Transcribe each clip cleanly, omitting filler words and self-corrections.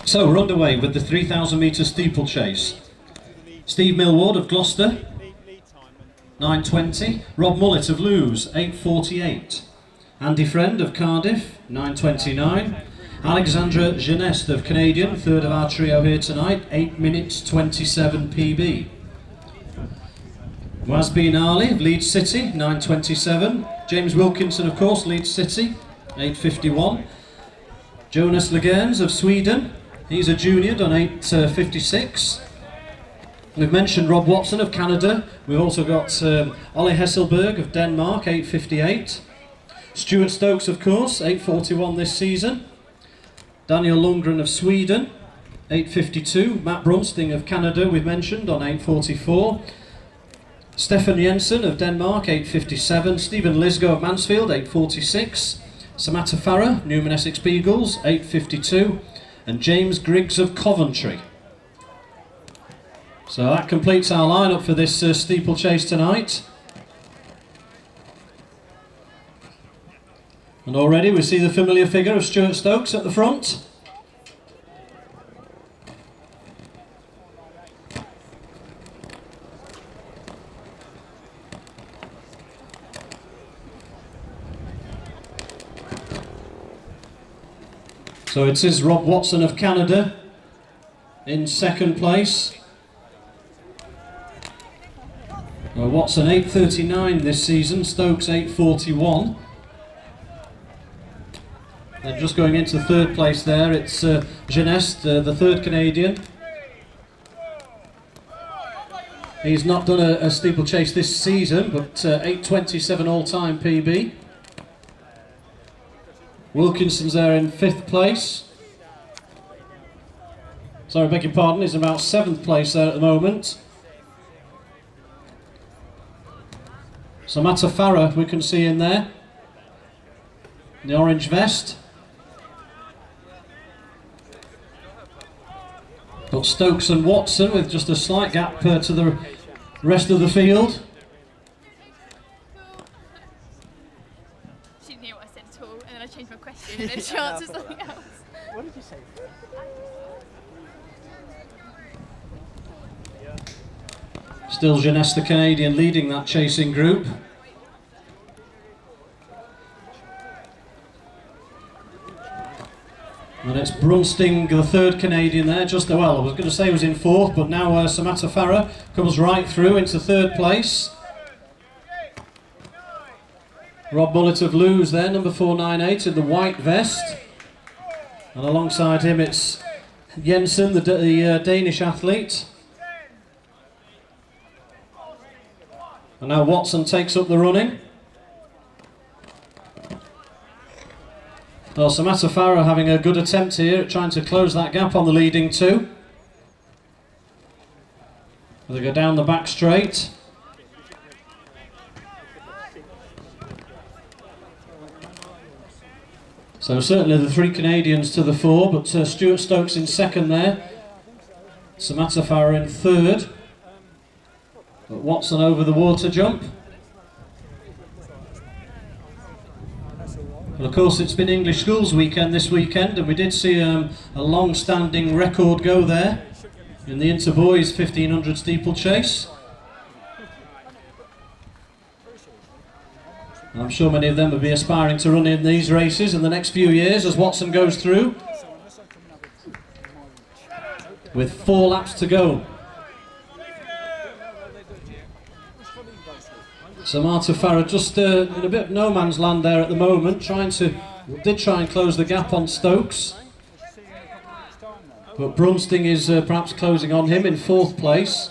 So we're underway with the 3,000 metre steeplechase. Steve Millward of Gloucester, 9:20. Rob Mullet of Lewes, 8:48. Andy Friend of Cardiff, 9:29. Alexandra Genest of Canadian, third of our trio here tonight, 8 minutes 27 PB. Wasby Nali of Leeds City, 9:27. James Wilkinson, of course, Leeds City, 8:51. Jonas Lagerns of Sweden, he's a junior, done 8:56. We've mentioned Rob Watson of Canada. We've also got Ollie Hesselberg of Denmark, 8:58. Stuart Stokes, of course, 8:41 this season. Daniel Lundgren of Sweden, 8:52. Matt Brunsting of Canada, we've mentioned, on 8:44. Stefan Jensen of Denmark, 8:57. Stephen Lisgo of Mansfield, 8:46. Samantha Farah, Newman Essex Beagles, 8:52. And James Griggs of Coventry. So that completes our lineup for this steeplechase tonight. And already we see the familiar figure of Stuart Stokes at the front. So it is Rob Watson of Canada in second place. Well, Watson 8:39 this season, Stokes 8:41. And just going into third place there, it's Genest, the third Canadian. He's not done a steeplechase this season, but 8:27 all-time PB. Wilkinson's there in fifth place. Sorry, beg your pardon, he's about seventh place there at the moment. Samantha Farah we can see in there, in the orange vest. Got Stokes and Watson with just a slight gap to the rest of the field. She didn't hear what I said at all, and then I changed my question, and then she answered something else. What did you say? Still Genest the Canadian leading that chasing group. And it's Brunsting, the third Canadian there, just well, I was going to say he was in fourth, but now Samantha Farah comes right through into third place. Rob Mullet of Lewes there, number 498 in the white vest. And alongside him it's Jensen, the Danish athlete. And now Watson takes up the running. Well, Samantha Farah having a good attempt here at trying to close that gap on the leading two. They go down the back straight. So certainly the three Canadians to the fore, but Stuart Stokes in second there. Samantha Farah in third. But Watson over the water jump. Well, of course, it's been English Schools Weekend this weekend, and we did see a long-standing record go there in the Interboys 1500 steeplechase. And I'm sure many of them will be aspiring to run in these races in the next few years as Watson goes through, with 4 laps to go. Samantha Farah just in a bit of no man's land there at the moment, did try and close the gap on Stokes. But Brunsting is perhaps closing on him in fourth place.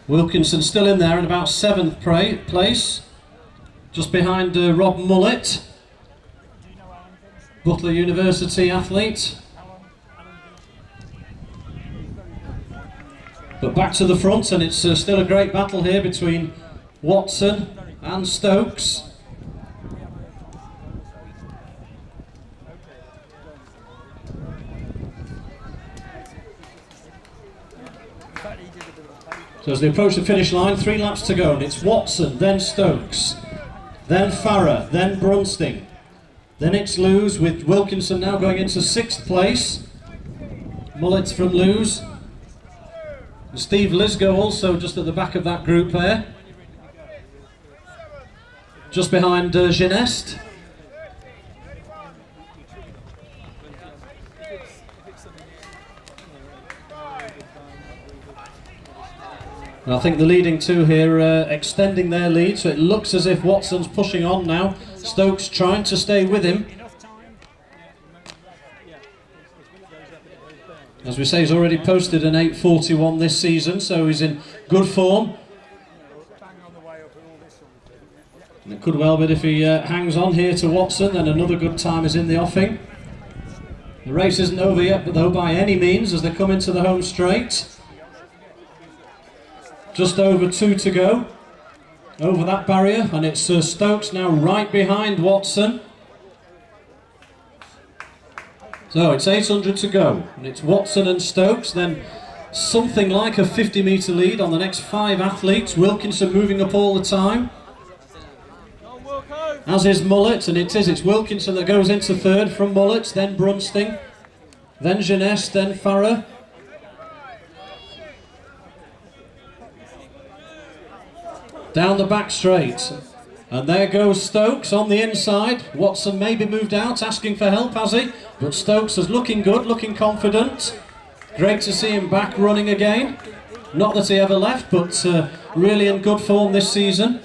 Wilkinson still in there in about 7th place. Just behind Rob Mullet, Butler University athlete. But back to the front, and it's still a great battle here between Watson and Stokes. So as they approach the finish line, 3 laps to go, and it's Watson, then Stokes, then Farah, then Brunsting. Then it's Lewes, with Wilkinson now going into 6th place. Mullets from Lewes. And Steve Lisgo also just at the back of that group there. Just behind Genest. And I think the leading two here extending their lead, so it looks as if Watson's pushing on now. Stokes trying to stay with him. As we say, he's already posted an 8:41 this season, so he's in good form. And it could well be if he hangs on here to Watson, then another good time is in the offing. The race isn't over yet, but though by any means, as they come into the home straight. Just over 2 to go. Over that barrier, and it's Stokes now right behind Watson. So it's 800 to go, and it's Watson and Stokes, then something like a 50-metre lead on the next 5 athletes. Wilkinson moving up all the time, as is Mullet, and it's Wilkinson that goes into 3rd from Mullet, then Brunsting, then Genest, then Farah. Down the back straight, and there goes Stokes on the inside. Watson maybe moved out, asking for help, has he? But Stokes is looking good, looking confident. Great to see him back running again. Not that he ever left, but really in good form this season.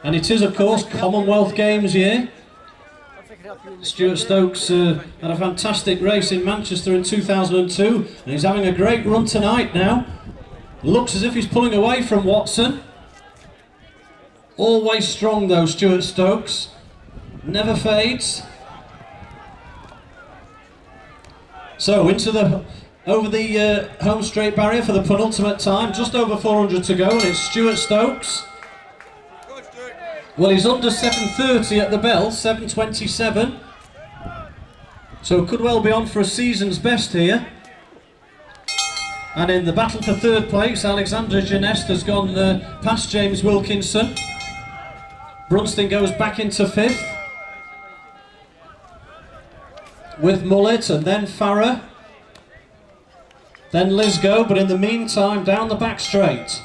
And it is, of course, Commonwealth Games year. Stuart Stokes had a fantastic race in Manchester in 2002, and he's having a great run tonight now. Looks as if he's pulling away from Watson. Always strong though, Stuart Stokes. Never fades. So into over the home straight barrier for the penultimate time. Just over 400 to go, and it's Stuart Stokes. Well, he's under 7:30 at the bell, 7:27. So could well be on for a season's best here. And in the battle for 3rd place, Alexander Genest has gone past James Wilkinson. Brunsting goes back into 5th. With Mullet, and then Farah. Then Lisgo, but in the meantime, down the back straight.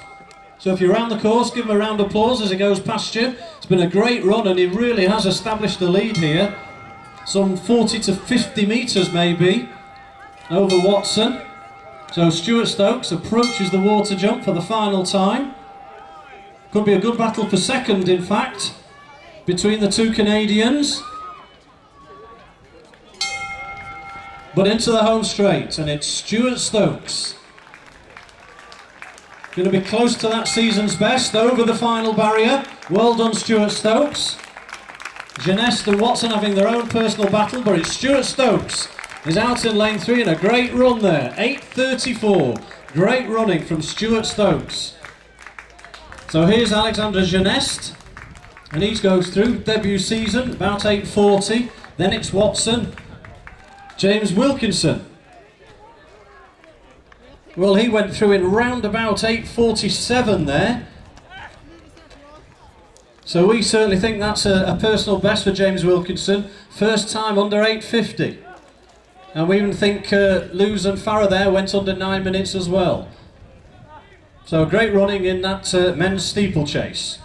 So if you're around the course, give him a round of applause as he goes past you. It's been a great run, and he really has established the lead here. Some 40 to 50 metres maybe over Watson. So Stuart Stokes approaches the water jump for the final time. Could be a good battle for 2nd, in fact, between the 2 Canadians. But into the home straight, and it's Stuart Stokes. Going to be close to that season's best over the final barrier. Well done, Stuart Stokes. Genest and Watson having their own personal battle, but it's Stuart Stokes is out in lane 3, and a great run there, 8:34. Great running from Stuart Stokes. So here's Alexander Genest, and he goes through debut season, about 8:40. Then it's Watson. James Wilkinson. Well, he went through in round about 8:47 there. So we certainly think that's a personal best for James Wilkinson. First time under 8:50. And we even think Lewes and Farah there went under 9 minutes as well. So great running in that men's steeplechase.